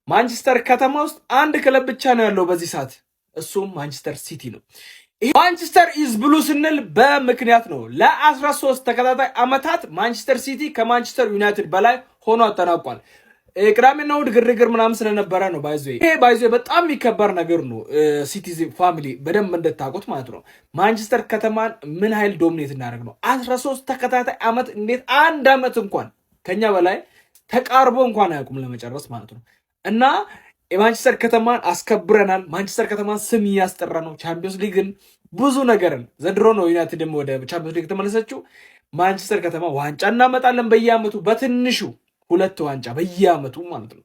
ማንቸስተር ከተማ ውስጥ አንድ ክለብ ብቻ ነው ያለው በዚህ ሰዓት፣ እሱም ማንቸስተር ሲቲ ነው። ማንቸስተር ኢዝ ብሉ ስንል በምክንያት ነው። ለ13 ተከታታይ ዓመታት ማንቸስተር ሲቲ ከማንቸስተር ዩናይትድ በላይ ሆኖ አጠናቋል። ቅዳሜና እሑድ ግርግር ምናምን ስለነበረ ነው። ባይዞ በጣም የሚከበር ነገር ነው። ሲቲዚ ፋሚሊ በደንብ እንድታውቁት ማለት ነው። ማንቸስተር ከተማን ምን ኃይል ዶሚኔት እናደርግ ነው። 13 ተከታታይ ዓመት እንዴት አንድ ዓመት እንኳን ከኛ በላይ ተቃርቦ እንኳን አያውቁም ለመጨረስ ማለት ነው። እና የማንቸስተር ከተማን አስከብረናል። ማንቸስተር ከተማን ስም እያስጠራ ነው። ቻምፒዮንስ ሊግን ብዙ ነገርን ዘንድሮ ነው ዩናይትድም ወደ ቻምፒዮንስ ሊግ ተመለሰችው። ማንቸስተር ከተማ ዋንጫ እናመጣለን በየአመቱ በትንሹ 2 ዋንጫ በየአመቱ ማለት ነው።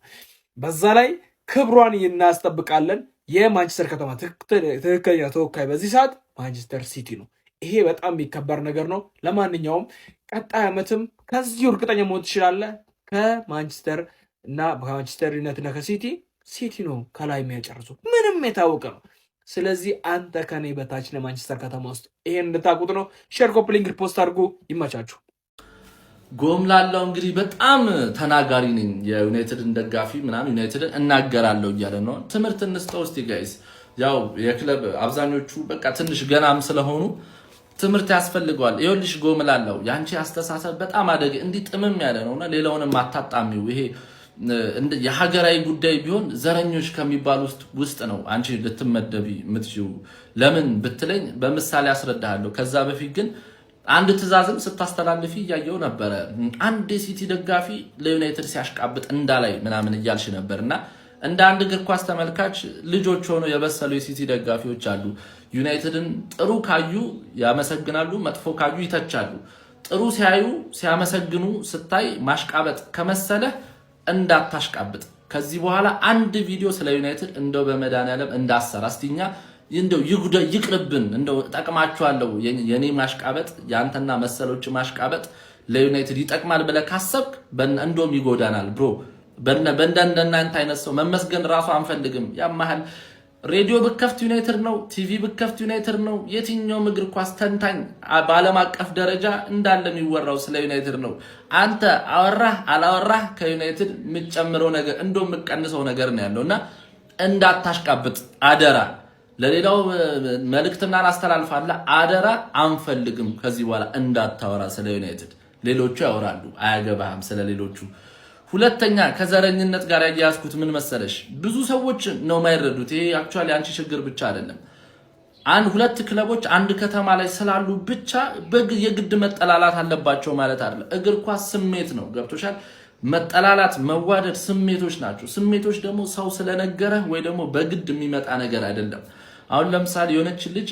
በዛ ላይ ክብሯን እናስጠብቃለን። የማንቸስተር ከተማ ትክክለኛ ተወካይ በዚህ ሰዓት ማንቸስተር ሲቲ ነው። ይሄ በጣም የሚከበር ነገር ነው። ለማንኛውም ቀጣይ አመትም ከዚህ እርግጠኛ መሆን ትችላለህ። ከማንቸስተር እና ከማንቸስተር ዩናይትድ እና ሲቲ ነው ከላይ የሚያጨርሱ ምንም የታወቀ ነው። ስለዚህ አንተ ከኔ በታች ለማንቸስተር ከተማ ውስጥ ይሄን እንድታቁት ነው። ሼር፣ ኮፒ ሊንክ፣ ፖስት አድርጉ። ይመቻችሁ። ጎምላላው እንግዲህ በጣም ተናጋሪ ነኝ። የዩናይትድን ደጋፊ ምናምን ዩናይትድን እናገራለሁ እያለ ነው። ትምህርት እንስጠው እስቲ ጋይስ። ያው የክለብ አብዛኞቹ በቃ ትንሽ ገናም ስለሆኑ ትምህርት ያስፈልገዋል። ይኸውልሽ ጎምላላው ያንቺ አስተሳሰብ በጣም አደገ እንዲህ ጥምም ያለ ነውና ሌላውንም አታጣሚው። ይሄ የሀገራዊ ጉዳይ ቢሆን ዘረኞች ከሚባል ውስጥ ነው አንቺ ልትመደቢ የምትችው። ለምን ብትለኝ በምሳሌ አስረዳሃለሁ። ከዛ በፊት ግን አንድ ትዕዛዝም ስታስተላልፊ እያየው ነበረ። አንድ የሲቲ ደጋፊ ለዩናይትድ ሲያሽቃብጥ እንዳላይ ምናምን እያልሽ ነበርና እንደ አንድ እግር ኳስ ተመልካች ልጆች ሆኖ የበሰሉ የሲቲ ደጋፊዎች አሉ። ዩናይትድን ጥሩ ካዩ ያመሰግናሉ፣ መጥፎ ካዩ ይተቻሉ። ጥሩ ሲያዩ ሲያመሰግኑ ስታይ ማሽቃበጥ ከመሰለህ እንዳታሽቃብጥ። ከዚህ በኋላ አንድ ቪዲዮ ስለ ዩናይትድ እንደው በመድኃኒዓለም እንዳሰራ እስቲኛ እንደው ይቅርብን። እንደው ጠቅማችኋለሁ። የኔ ማሽቃበጥ ያንተና መሰሎች ማሽቃበጥ ለዩናይትድ ይጠቅማል ብለህ ካሰብክ እንደውም ይጎዳናል ብሮ። በእንደናንተ አይነት ሰው መመስገን ራሱ አንፈልግም። ያማህል ሬዲዮ ብከፍት ዩናይትድ ነው፣ ቲቪ ብከፍት ዩናይትድ ነው። የትኛው እግር ኳስ ተንታኝ በዓለም አቀፍ ደረጃ እንዳለ የሚወራው ስለ ዩናይትድ ነው። አንተ አወራህ አላወራህ ከዩናይትድ የምትጨምረው ነገር እንደውም የምትቀንሰው ነገር ነው ያለውና እንዳታሽቃብጥ አደራ። ለሌላው መልእክትና አስተላልፋለሁ። አደራ አንፈልግም ከዚህ በኋላ እንዳታወራ ስለ ዩናይትድ። ሌሎቹ ያወራሉ፣ አያገባህም ስለ ሌሎቹ። ሁለተኛ ከዘረኝነት ጋር ያያዝኩት ምን መሰለሽ፣ ብዙ ሰዎች ነው የማይረዱት። ይሄ አክቹአሊ አንቺ ችግር ብቻ አይደለም። ሁለት ክለቦች አንድ ከተማ ላይ ስላሉ ብቻ የግድ መጠላላት አለባቸው ማለት አይደለም። እግር ኳስ ስሜት ነው። ገብቶሻል? መጠላላት፣ መዋደድ ስሜቶች ናቸው። ስሜቶች ደግሞ ሰው ስለነገረህ ወይ ደግሞ በግድ የሚመጣ ነገር አይደለም። አሁን ለምሳሌ የሆነች ልጅ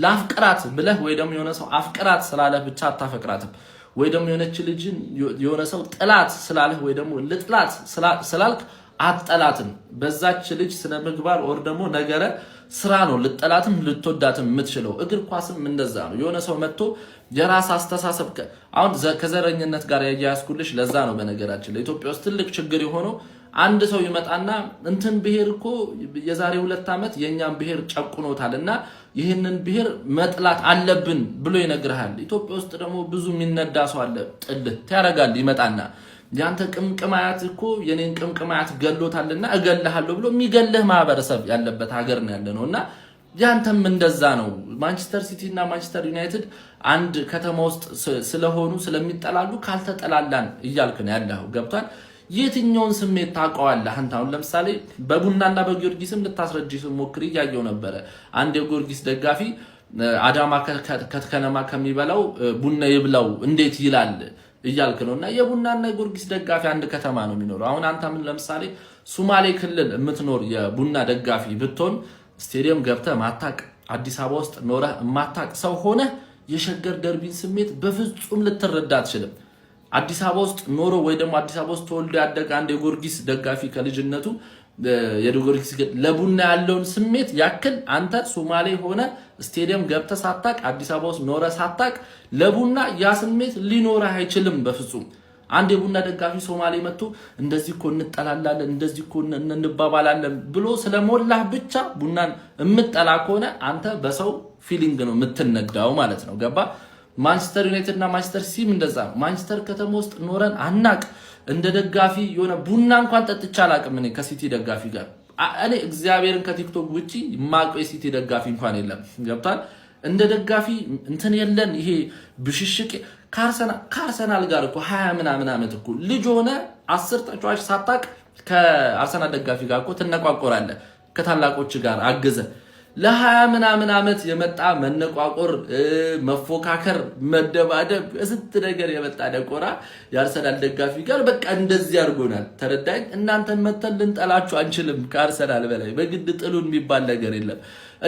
ላፍቅራት ብለህ ወይ ደግሞ የሆነ ሰው አፍቅራት ስላለህ ብቻ አታፈቅራትም። ወይ ደግሞ የሆነች ልጅን የሆነ ሰው ጥላት ስላለህ ወይ ደግሞ ልጥላት ስላልክ አጠላትም። በዛች ልጅ ስነ ምግባር ወር ደግሞ ነገረ ስራ ነው ልጠላትም ልትወዳትም የምትችለው። እግር ኳስም እንደዛ ነው። የሆነ ሰው መጥቶ የራስ አስተሳሰብ አሁን ከዘረኝነት ጋር ያያያዝኩልሽ ለዛ ነው። በነገራችን ለኢትዮጵያ ውስጥ ትልቅ ችግር የሆነው አንድ ሰው ይመጣና እንትን ብሔር እኮ የዛሬ 2 ዓመት የኛን ብሔር ጨቁኖታልና ይህንን ብሔር መጥላት አለብን ብሎ ይነግርሃል። ኢትዮጵያ ውስጥ ደግሞ ብዙ የሚነዳ ሰው አለ። ጥልት ያረጋል ይመጣና ያንተ ቅምቅማያት እኮ የኔን ቅምቅማያት ገሎታልና እገልሃለሁ ብሎ የሚገልህ ማህበረሰብ ያለበት ሀገር ነው ያለነውና ያንተም እንደዛ ነው። ማንቸስተር ሲቲ እና ማንቸስተር ዩናይትድ አንድ ከተማ ውስጥ ስለሆኑ ስለሚጠላሉ ካልተጠላላን እያልክ ነው ያለው። ገብቷል? የትኛውን ስሜት ታውቀዋለህ አንተ? አሁን ለምሳሌ በቡናና በጊዮርጊስም ልታስረጅ ሞክሪ ያየው ነበር። አንድ የጊዮርጊስ ደጋፊ አዳማ ከነማ ከሚበላው ቡና ይብላው እንዴት ይላል እያልክ ነውና የቡናና የጊዮርጊስ ደጋፊ አንድ ከተማ ነው የሚኖረው። አሁን አንተ ምን ለምሳሌ ሶማሌ ክልል የምትኖር የቡና ደጋፊ ብትሆን ስቴዲየም ገብተህ ማታቅ፣ አዲስ አበባ ውስጥ ኖረህ ማታቅ ሰው ሆነ የሸገር ደርቢን ስሜት በፍጹም ልትረዳ አትችልም። አዲስ አበባ ውስጥ ኖሮ ወይ ደግሞ አዲስ አበባ ውስጥ ተወልዶ ያደገ አንድ የጊዮርጊስ ደጋፊ ከልጅነቱ የጊዮርጊስ ለቡና ያለውን ስሜት ያክል አንተ ሶማሌ ሆነ ስቴዲየም ገብተህ ሳታቅ፣ አዲስ አበባ ውስጥ ኖረ ሳታቅ ለቡና ያ ስሜት ሊኖርህ አይችልም በፍጹም። አንድ የቡና ደጋፊ ሶማሌ መጥቶ እንደዚህ እኮ እንጠላላለን እንደዚህ እኮ እንባባላለን ብሎ ስለሞላህ ብቻ ቡናን የምትጠላ ከሆነ አንተ በሰው ፊሊንግ ነው የምትነዳው ማለት ነው። ገባ? ማንቸስተር ዩናይትድ እና ማንቸስተር ሲቲም እንደዛ ነው። ማንቸስተር ከተማ ውስጥ ኖረን አናቅ እንደ ደጋፊ የሆነ ቡና እንኳን ጠጥቼ አላውቅም እኔ ከሲቲ ደጋፊ ጋር እኔ እግዚአብሔርን ከቲክቶክ ውጪ ማቀው የሲቲ ደጋፊ እንኳን የለም ገብቷል እንደ ደጋፊ እንትን የለን ይሄ ብሽሽቅ ከአርሰናል ጋር እኮ 20 ምናምን ዓመት እኮ ልጅ ሆነ 10 ተጫዋች ሳታቅ ከአርሰናል ደጋፊ ጋር እኮ ትነቋቆራለህ ከታላቆች ጋር አገዘ ለ20 ምናምን ዓመት የመጣ መነቋቆር መፎካከር መደባደብ እስት ነገር የመጣ ደቆራ የአርሰናል ደጋፊ ጋር በቃ እንደዚህ አድርጎናል ተረዳኝ እናንተን መተን ልንጠላችሁ አንችልም ከአርሰናል በላይ በግድ ጥሉን የሚባል ነገር የለም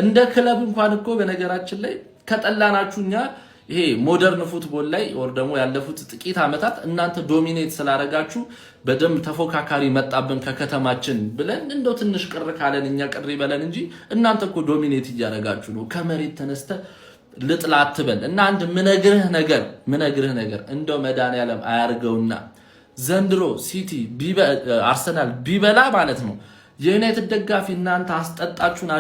እንደ ክለብ እንኳን እኮ በነገራችን ላይ ከጠላናችሁኛ ይሄ ሞደርን ፉትቦል ላይ ወር ደግሞ ያለፉት ጥቂት አመታት እናንተ ዶሚኔት ስላረጋችሁ በደም ተፎካካሪ መጣብን ከከተማችን ብለን እንደው ትንሽ ቅር ካለን እኛ ቅር ይበለን እንጂ እናንተ እኮ ዶሚኔት እያረጋችሁ ነው ከመሬት ተነስተ ልጥላት ትበል እና አንድ ምነግርህ ነገር እንደው መድኃኒዓለም አያርገውና ዘንድሮ ሲቲ አርሰናል ቢበላ ማለት ነው የዩናይትድ ደጋፊ እናንተ አስጠጣችሁን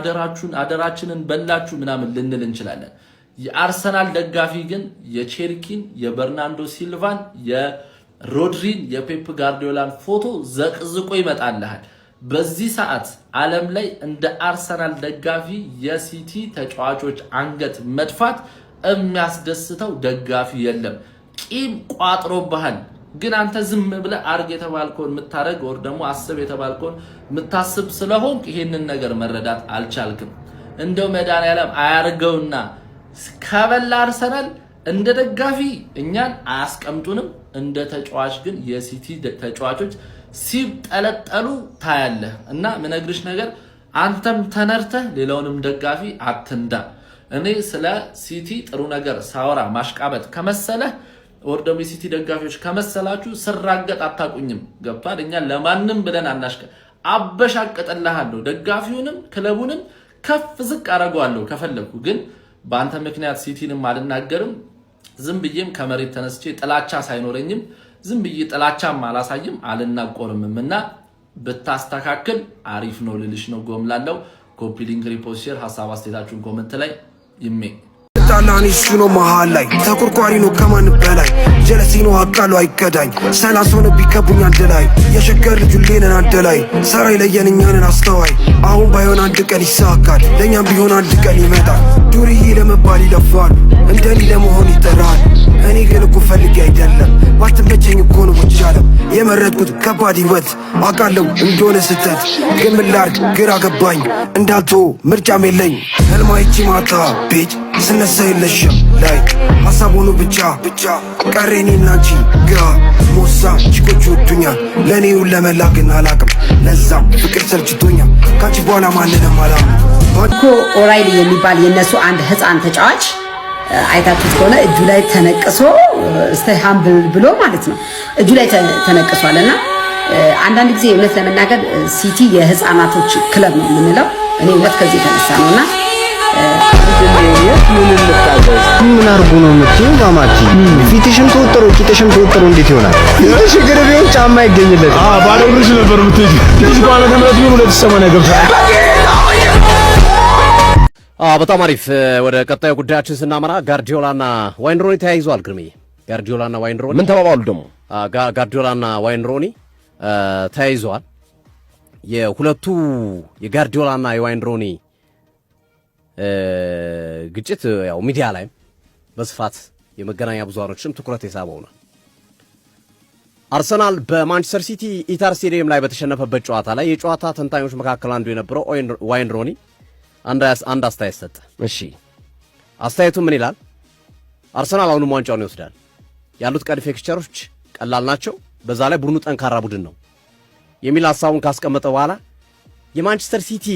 አደራችንን በላችሁ ምናምን ልንል እንችላለን የአርሰናል ደጋፊ ግን የቼርኪን የበርናንዶ ሲልቫን የሮድሪን የፔፕ ጋርዲዮላን ፎቶ ዘቅዝቆ ይመጣልሃል በዚህ ሰዓት ዓለም ላይ እንደ አርሰናል ደጋፊ የሲቲ ተጫዋቾች አንገት መድፋት የሚያስደስተው ደጋፊ የለም ቂም ቋጥሮብሃል ግን አንተ ዝም ብለህ አርግ የተባልከውን ምታረግ ወር ደግሞ አስብ የተባልከውን ምታስብ ስለሆንክ ይሄንን ነገር መረዳት አልቻልክም እንደው መድኃኒዓለም አያርገውና ከበላ አርሰናል እንደ ደጋፊ እኛን አያስቀምጡንም እንደ ተጫዋች ግን የሲቲ ተጫዋቾች ሲጠለጠሉ ታያለህ እና ምነግርሽ ነገር አንተም ተነርተህ ሌላውንም ደጋፊ አትንዳ እኔ ስለ ሲቲ ጥሩ ነገር ሳወራ ማሽቃበጥ ከመሰለህ ወር ደግሞ ሲቲ ደጋፊዎች ከመሰላችሁ ስራገጥ አታቁኝም ገብቷል እኛ ለማንም ብለን አናሽቀ አበሻቀጠልሃለሁ ደጋፊውንም ክለቡንም ከፍ ዝቅ አረጋዋለሁ ከፈለኩ ግን በአንተ ምክንያት ሲቲንም አልናገርም ዝም ብዬም ከመሬት ተነስቼ ጥላቻ ሳይኖረኝም ዝም ብዬ ጥላቻም አላሳይም አልናቆርምምና ብታስተካክል አሪፍ ነው ልልሽ ነው ጎምላለው ኮፒ ሊንክ ሪፖስት ሼር ሐሳብ አስተያየታችሁን ኮሜንት ላይ ይሜ ጣላኒ ስኖ መሃል ላይ ተቆርቋሪ ነው ከማን በላይ ጀለሲ ነው አቃሉ አይከዳኝ ሰላሶን ቢከቡኝ አንድ ላይ የሸገር ልጅ ሌነን አንድ ላይ ሰራይ ለየንኛንን አስተዋይ አሁን ባይሆን አንድ ቀን ይሳካል ለኛም ቢሆን አንድ ቀን ይመጣል ዱርዬ ለመባል ይለፋል እንደኔ ለመሆን ይጠራል እኔ ግን እኮ ፈልጌ አይደለም ባትመቸኝ እኮ ነው ወጫለም የመረጥኩት ከባድ ህይወት አቃለው እንደሆነ ስተት ግን ምን ላድርግ ግራ ገባኝ እንዳልቶ ምርጫም የለኝ ህልማይቺ ማታ ቤት ስነሳ የለሽም ላይ ሐሳብ ሆኖ ብቻ ቀሬኔና አንቺ ጋ ሞሳ ቺኮች ወዱኛል ለኔው ለመላግን አላቅም ለዛም ፍቅር ሰልችቶኛል ካንቺ በኋላ ማንንም አላምንም እኮ ኦራይሊ የሚባል የነሱ አንድ ህፃን ተጫዋች አይታችሁት ከሆነ እጁ ላይ ተነቅሶ ስቴይ ሃምብል ብሎ ማለት ነው እጁ ላይ ተነቅሷልና አንዳንድ ጊዜ እውነት ለመናገር ሲቲ የህፃናቶች ክለብ ነው የምንለው እኔ እውነት ከዚህ ተነሳ ነውና ምን አርጉ ነው የምትይው ማማቲ ፊትሽም ተወጥሮ ቂጥሽም ተወጥሮ እንዴት ይሆናል የሽ ግርቤው ጫማ ይገኝለት ባዶ እግርሽ ነበር የምትሄጂ ልጅ ባለ ተመረጥ ቢሆን 280 ገብቷል በጣም አሪፍ ወደ ቀጣዩ ጉዳያችን ስናመራ ጋርዲዮላና ዋይን ሮኒ ተያይዘዋል ግርምዬ ጋርዲዮላና ዋይን ሮኒ ምን ተባባሉ ደግሞ ጋርዲዮላና ዋይን ሮኒ ተያይዘዋል የሁለቱ የጋርዲዮላና የዋይን ሮኒ ግጭት ያው ሚዲያ ላይ በስፋት የመገናኛ ብዙሃኖችም ትኩረት የሳበው ነው አርሰናል በማንቸስተር ሲቲ ኢታር ስቴዲየም ላይ በተሸነፈበት ጨዋታ ላይ የጨዋታ ተንታኞች መካከል አንዱ የነበረው ዋይን ሮኒ አንድ አስተያየት ሰጠ እሺ አስተያየቱ ምን ይላል አርሰናል አሁንም ዋንጫውን ይወስዳል ያሉት ቀሪ ፊክስቸሮች ቀላል ናቸው በዛ ላይ ቡድኑ ጠንካራ ቡድን ነው የሚል ሐሳቡን ካስቀመጠ በኋላ የማንቸስተር ሲቲ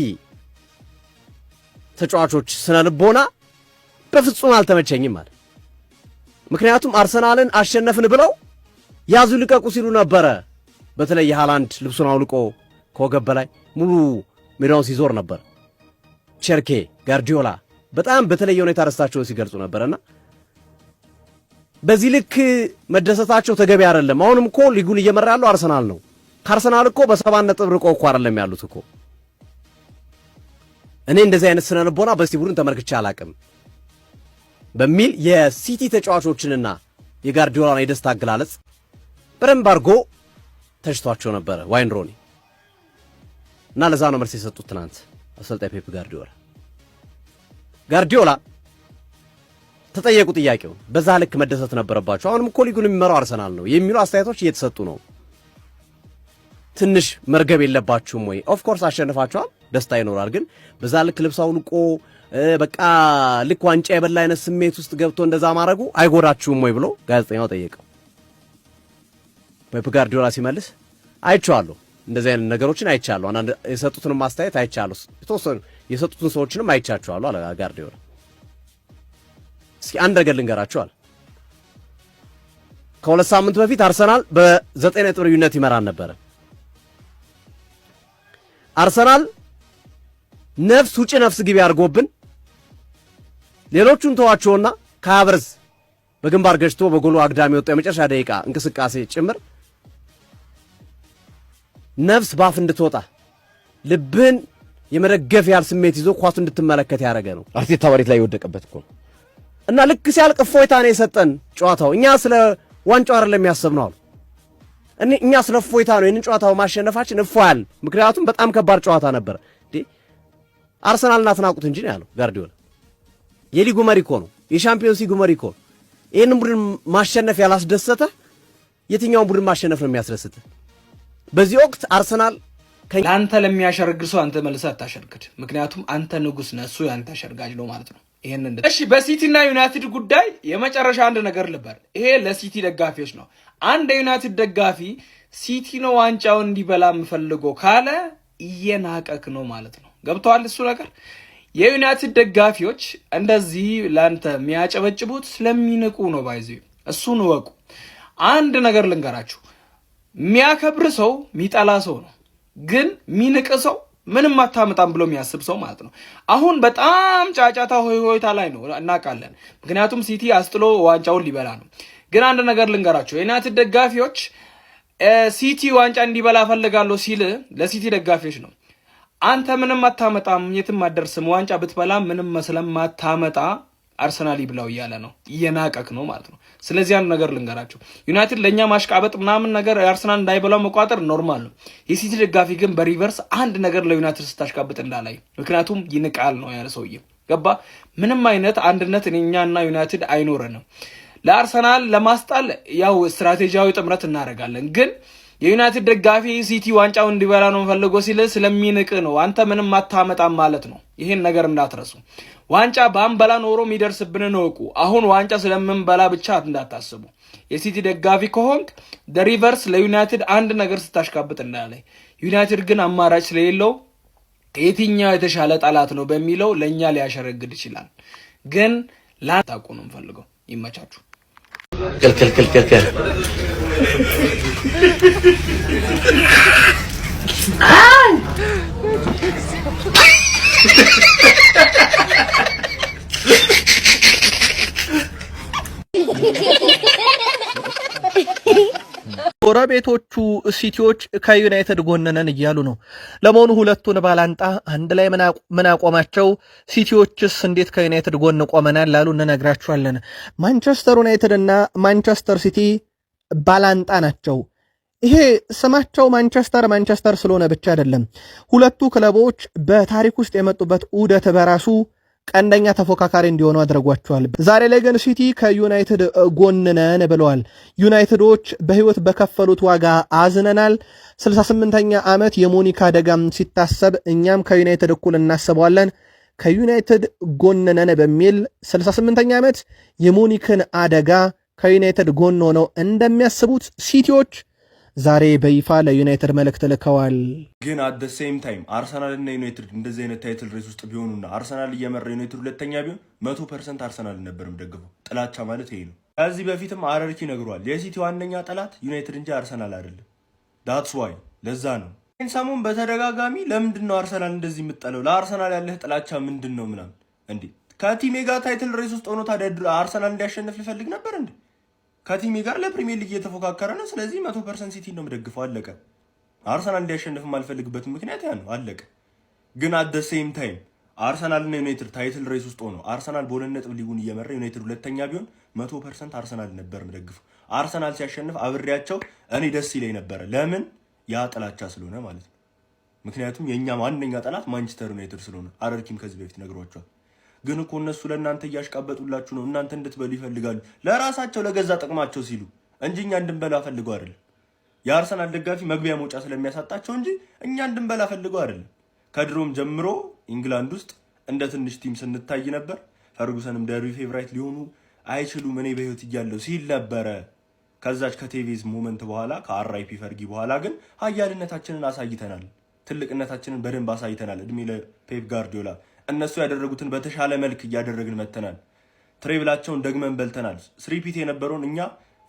ተጫዋቾች ስነልቦና በፍጹም አልተመቸኝም ማለት ምክንያቱም አርሰናልን አሸነፍን ብለው ያዙ ልቀቁ ሲሉ ነበር በተለይ ሃላንድ ልብሱን አውልቆ ከወገብ በላይ ሙሉ ሜዳውን ሲዞር ነበር ቸርኬ ጋርዲዮላ በጣም በተለየ ሁኔታ ረስታቸውን ሲገልጹ ነበርና በዚህ ልክ መደሰታቸው ተገቢ አይደለም አሁንም እኮ ሊጉን እየመራ ያለው አርሰናል ነው ከአርሰናል እኮ በ7 ነጥብ ርቆ እኮ አይደለም ያሉት እኮ እኔ እንደዚህ አይነት ስነልቦና በሲቲ ቡድን ተመልክቼ አላቅም በሚል የሲቲ ተጫዋቾችንና የጋርዲዮላን የደስታ አገላለጽ በደንብ አድርጎ ተሽቷቸው ነበረ ዋይን ሮኒ እና ለዛ ነው መልስ የሰጡት ትናንት አሰልጣኝ ፔፕ ጋርዲዮላ ተጠየቁ ጥያቄው በዛ ልክ መደሰት ነበረባቸው አሁንም እኮ ሊጉን የሚመራው አርሰናል ነው የሚሉ አስተያየቶች እየተሰጡ ነው ትንሽ መርገብ የለባችሁም ወይ ኦፍ ኮርስ አሸንፋችኋል ደስታ ይኖራል ግን በዛ ልክ ልብሳውን ቆ በቃ ልክ ዋንጫ የበላ አይነት ስሜት ውስጥ ገብቶ እንደዛ ማድረጉ አይጎዳችሁም ወይ ብሎ ጋዜጠኛው ጠየቀው ፔፕ ጋርዲዮላ ሲመልስ አይቻለሁ እንደዚህ አይነት ነገሮችን አይቻለሁ አንድ የሰጡትን ማስተያየት አይቻለሁ የተወሰኑ የሰጡትን ሰዎችንም አይቻቸዋለሁ አለ ጋርዲዮላ እስኪ አንድ ነገር ልንገራችሁ አለ ከሁለት ሳምንት በፊት አርሰናል በ9 ነጥብ ልዩነት ይመራን ነበር አርሰናል ነፍስ ውጪ ነፍስ ግቢ አድርጎብን ሌሎቹን ተዋቸውና ከሀቨርዝ በግንባር ገጭቶ በጎሉ አግዳሚ ወጣ የመጨረሻ ደቂቃ እንቅስቃሴ ጭምር ነፍስ ባፍ እንድትወጣ ልብን የመደገፍ ያል ስሜት ይዞ ኳሱ እንድትመለከት ያደረገ ነው አርቴታ መሬት ላይ የወደቀበት እኮ እና ልክ ሲያልቅ እፎይታ ነው የሰጠን ጨዋታው እኛ ስለ ዋንጫው አይደለም ያሰብነው እኛ ስለ እፎይታ ነው ይሄንን ጨዋታው ማሸነፋችን እፎያል ምክንያቱም በጣም ከባድ ጨዋታ ነበር አርሰናልና ተናቁት እንጂ ነው ያለው ጋርዲዮላ የሊጉ መሪ እኮ ነው የሻምፒዮንስ ሊጉ መሪ እኮ ይሄንን ቡድን ማሸነፍ ያላስደሰተ የትኛውን ቡድን ማሸነፍ ነው የሚያስደስተ በዚህ ወቅት አርሰናል አንተ ለሚያሸርግር ሰው አንተ መልሰህ አታሸርግድ ምክንያቱም አንተ ንጉስ ነህ እሱ ያንተ አሸርጋጅ ነው ማለት ነው ይሄንን እሺ በሲቲ እና ዩናይትድ ጉዳይ የመጨረሻ አንድ ነገር ልበል ይሄ ለሲቲ ደጋፊዎች ነው አንድ ዩናይትድ ደጋፊ ሲቲ ነው ዋንጫውን እንዲበላ የምፈልገው ካለ እየናቀክ ነው ማለት ነው ገብቷል እሱ ነገር የዩናይትድ ደጋፊዎች እንደዚህ ላንተ የሚያጨበጭቡት ስለሚንቁ ነው ባይዘው እሱን ወቁ አንድ ነገር ልንገራችሁ የሚያከብር ሰው የሚጠላ ሰው ነው ግን ሚንቅ ሰው ምንም አታመጣም ብሎ የሚያስብ ሰው ማለት ነው አሁን በጣም ጫጫታ ሆይታ ላይ ነው እናቃለን ምክንያቱም ሲቲ አስጥሎ ዋንጫውን ሊበላ ነው ግን አንድ ነገር ልንገራችሁ የዩናይትድ ደጋፊዎች ሲቲ ዋንጫ እንዲበላ ፈልጋለሁ ሲል ለሲቲ ደጋፊዎች ነው አንተ ምንም አታመጣም የትም አደርስም ዋንጫ ብትበላ ምንም ስለማታመጣ አርሰናል ይብላው እያለ ነው እየናቀክ ነው ማለት ነው ስለዚህ አንድ ነገር ልንገራችሁ ዩናይትድ ለኛ ማሽቃበጥ ምናምን ነገር አርሰናል እንዳይበላው መቋጠር ኖርማል ነው የሲቲ ደጋፊ ግን በሪቨርስ አንድ ነገር ለዩናይትድ ስታሽቃበጥ እንዳላይ ምክንያቱም ይንቃል ነው ያለ ሰውዬ ገባ ምንም አይነት አንድነት እኛና ዩናይትድ አይኖርንም ለአርሰናል ለማስጣል ያው ስትራቴጂያዊ ጥምረት እናደርጋለን ግን የዩናይትድ ደጋፊ ሲቲ ዋንጫው እንዲበላ ነው ፈልጎ ሲል ስለሚንቅ ነው አንተ ምንም አታመጣም ማለት ነው ይሄን ነገር እንዳትረሱ ዋንጫ ባንበላ ኖሮ የሚደርስብን ነው እኮ አሁን ዋንጫ ስለምንበላ ብቻ እንዳታስቡ የሲቲ ደጋፊ ከሆንክ ሪቨርስ ለዩናይትድ አንድ ነገር ስታሽካብጥ እንዳላይ ዩናይትድ ግን አማራጭ ስለሌለው የትኛው የተሻለ ጠላት ነው በሚለው ለኛ ሊያሸረግድ ይችላል ግን ላታቁ ነው ፈልገው ይመቻችሁ ከልከልከልከል ጎረቤቶቹ ሲቲዎች ከዩናይትድ ጎንነን እያሉ ነው። ለመሆኑ ሁለቱን ባላንጣ አንድ ላይ ምን አቆማቸው? ሲቲዎችስ እንዴት ከዩናይትድ ጎን ቆመናል ላሉ እንነግራችኋለን። ማንቸስተር ዩናይትድ እና ማንቸስተር ሲቲ ባላንጣ ናቸው። ይሄ ስማቸው ማንቸስተር ስለሆነ ብቻ አይደለም። ሁለቱ ክለቦች በታሪክ ውስጥ የመጡበት ዑደት በራሱ ቀንደኛ ተፎካካሪ እንዲሆኑ አድርጓቸዋል። ዛሬ ላይ ግን ሲቲ ከዩናይትድ ጎን ነን ብለዋል። ዩናይትዶች በህይወት በከፈሉት ዋጋ አዝነናል። 68ኛ ዓመት የሞኒካ አደጋም ሲታሰብ እኛም ከዩናይትድ እኩል እናስበዋለን። ከዩናይትድ ጎን ነን በሚል 68ኛ ዓመት የሞኒክን አደጋ ከዩናይትድ ጎን ሆነው እንደሚያስቡት ሲቲዎች ዛሬ በይፋ ለዩናይትድ መልእክት ልከዋል። ግን አት ሴም ታይም አርሰናል እና ዩናይትድ እንደዚህ አይነት ታይትል ሬስ ውስጥ ቢሆኑና አርሰናል እየመራ ዩናይትድ ሁለተኛ ቢሆን 100% አርሰናል ነበርም ደግፈው። ጥላቻ ማለት ይሄ ነው። ከዚህ በፊትም አረርኪ ነግሯል። የሲቲ ዋነኛ ጠላት ዩናይትድ እንጂ አርሰናል አይደለም። ዳትስ ዋይ ለዛ ነው ሰሞን በተደጋጋሚ ለምንድን ነው አርሰናል እንደዚህ የምትጠለው? ለአርሰናል ያለህ ጥላቻ ምንድን ነው ምናምን እንዴ? ከቲሜ ጋር ታይትል ሬስ ውስጥ ሆኖ ታዲያ አርሰናል እንዲያሸንፍ ሊፈልግ ነበር እንዴ? ከቲሜ ጋር ለፕሪሚየር ሊግ እየተፎካከረ ነው። ስለዚህ 100% ሲቲ ነው የምደግፈው። አለቀ። አርሰናል እንዲያሸንፍ የማልፈልግበት ምክንያት ያ ነው። አለቀ። ግን አት ሴም ታይም አርሰናልና ዩናይትድ ታይትል ሬስ ውስጥ ሆኖ አርሰናል በሁለት ነጥብ ሊጉን እየመራ ዩናይትድ ሁለተኛ ቢሆን 100% አርሰናል ነበር የምደግፈው። አርሰናል ሲያሸንፍ አብሬያቸው እኔ ደስ ይለኝ ነበረ። ለምን? ያ ጥላቻ ስለሆነ ማለት ነው። ምክንያቱም የኛ ዋነኛ ጠላት ማንቸስተር ዩናይትድ ስለሆነ አረርኪም ከዚህ በፊት ነግሯቸዋል። ግን እኮ እነሱ ለእናንተ እያሽቃበጡላችሁ ነው። እናንተ እንድትበሉ ይፈልጋሉ ለራሳቸው ለገዛ ጥቅማቸው ሲሉ እንጂ እኛ እንድንበላ ፈልገው አይደለም። የአርሰናል ደጋፊ መግቢያ መውጫ ስለሚያሳጣቸው እንጂ እኛ እንድንበላ ፈልገው አይደለም። ከድሮም ጀምሮ ኢንግላንድ ውስጥ እንደ ትንሽ ቲም ስንታይ ነበር። ፈርጉሰንም ደርቢ ፌቨራይት ሊሆኑ አይችሉም እኔ በህይወት እያለሁ ሲል ነበረ። ከዛች ከቴቬዝ ሞመንት በኋላ ከአርአይፒ ፈርጊ በኋላ ግን ኃያልነታችንን አሳይተናል። ትልቅነታችንን በደንብ አሳይተናል። እድሜ ለፔፕ ጋርዲዮላ። እነሱ ያደረጉትን በተሻለ መልክ እያደረግን መተናል። ትሬብላቸውን ደግመን በልተናል። ስሪፒት የነበረውን እኛ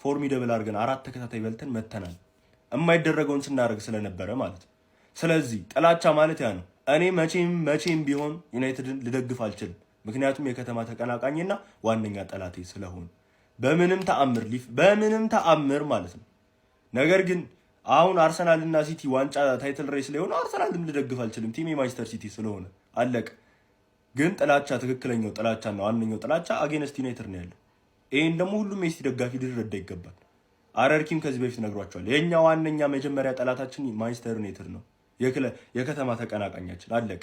ፎርሚደብል አድርገን 4 ተከታታይ በልተን መተናል። የማይደረገውን ስናደርግ ስለነበረ ማለት ነው። ስለዚህ ጥላቻ ማለት ያ ነው። እኔ መቼም ቢሆን ዩናይትድን ልደግፍ አልችልም። ምክንያቱም የከተማ ተቀናቃኝና ዋነኛ ጠላቴ ስለሆነ በምንም ተአምር ማለት ነው። ነገር ግን አሁን አርሰናልና ሲቲ ዋንጫ ታይትል ሬስ ላይ ሆነ አርሰናልም ልደግፍ አልችልም። ቲም የማንቸስተር ሲቲ ስለሆነ አለቀ። ግን ጥላቻ ትክክለኛው ጥላቻና ዋነኛው ጥላቻ አጌንስት ዩናይትድ ነው ያለው። ይሄን ደግሞ ሁሉም የሲቲ ደጋፊ ሊረዳ ይገባል። አረርኪም ከዚህ በፊት ነግሯቸዋል። የኛ ዋነኛ መጀመሪያ ጠላታችን ማንቸስተር ዩናይትድ ነው፣ የከተማ ተቀናቃኛችን አለቀ።